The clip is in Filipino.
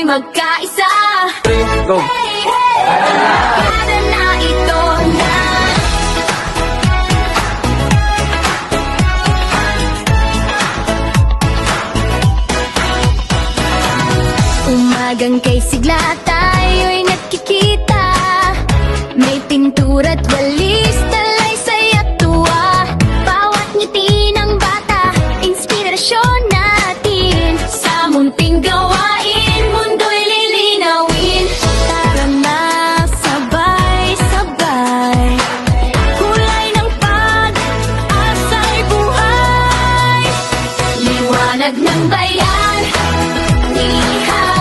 magkaisa. Go! Hey, hey, barkada na ito na. Umagang kay sigla tayo'y nagkikita. May pintura't walis, dalaysay at tuwa. Bawat ngiti ng bata, inspirasyon natin. Sa munting gawain, mundo'y lilinawin. Tara na, sabay-sabay. Kulay ng pag-asa'y buhay. Liwanag ng bayan, nilikha.